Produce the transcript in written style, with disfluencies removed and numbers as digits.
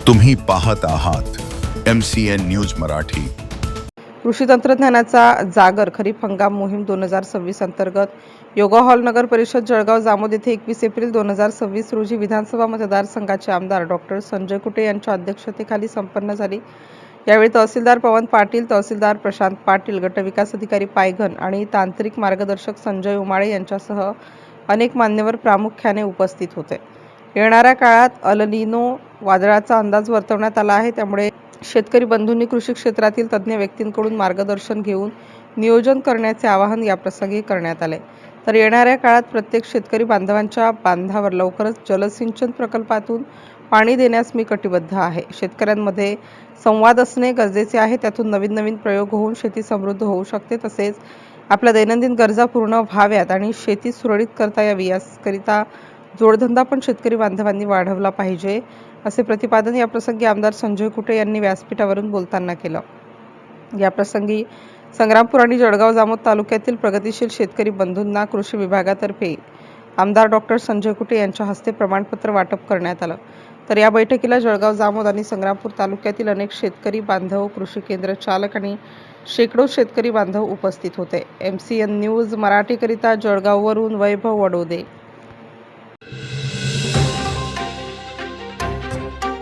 तुम्ही पाहत आहात MCN न्यूज मराठी। कृषी तंत्रज्ञानाचा जागर खरीप हंगाम मोहीम 2026 अंतर्गत योगा हॉल नगर परिषद जळगाव जामोद येथे 21 एप्रिल 2026 रोजी विधानसभा मतदारसंघाचे आमदार डॉक्टर संजय कुटे यांच्या अध्यक्षतेखाली संपन्न झाली। यावेळी तहसीलदार पवन पाटील, तहसीलदार प्रशांत पाटील, गटविकास अधिकारी पायघन आणि तांत्रिक मार्गदर्शक संजय उमाळे यांच्यासह अनेक मान्यवर प्रामुख्याने उपस्थित होते। येणाऱ्या काळात अल नीनो वादळाचा अंदाज वर्तवण्यात आला आहे, त्यामुळे शेतकरी बंधूंनी कृषी क्षेत्रातील तज्ज्ञ व्यक्तींकडून मार्गदर्शन घेऊन नियोजन करण्याचे आवाहन याप्रसंगी करण्यात आले। तर येणाऱ्या काळात प्रत्येक शेतकरी बांधवांच्या बांधावर लवकरच जलसिंचन प्रकल्पातून पाणी देण्यास मी कटिबद्ध आहे। शेतकऱ्यांमध्ये संवाद असणे गरजेचे आहे, त्यातून नवीन नवीन प्रयोग होऊन शेती समृद्ध होऊ शकते, तसेच आपल्या दैनंदिन गरजा पूर्ण व्हाव्यात आणि शेती सुरळीत करता यावी याकरिता जोडधंदा पण शेतकरी बांधवांनी वाढवला पाहिजे, असे प्रतिपादन याप्रसंगी आमदार संजय कुटे यांनी व्यासपीठावरून बोलताना केलं। याप्रसंगी संग्रामपूर आणि जळगाव जामोद तालुक्यातील प्रगतिशील शेतकरी बंधूंना कृषी विभागातर्फे आमदार डॉक्टर संजय कुटे यांच्या हस्ते प्रमाणपत्र वाटप करण्यात आलं। तर या बैठकीला जळगाव जामोद आणि संग्रामपूर तालुक्यातील अनेक शेतकरी बांधव, कृषी केंद्र चालक आणि शेकडो शेतकरी बांधव उपस्थित होते। MCN न्यूज मराठीकरिता जळगाववरून वैभव वडोदे।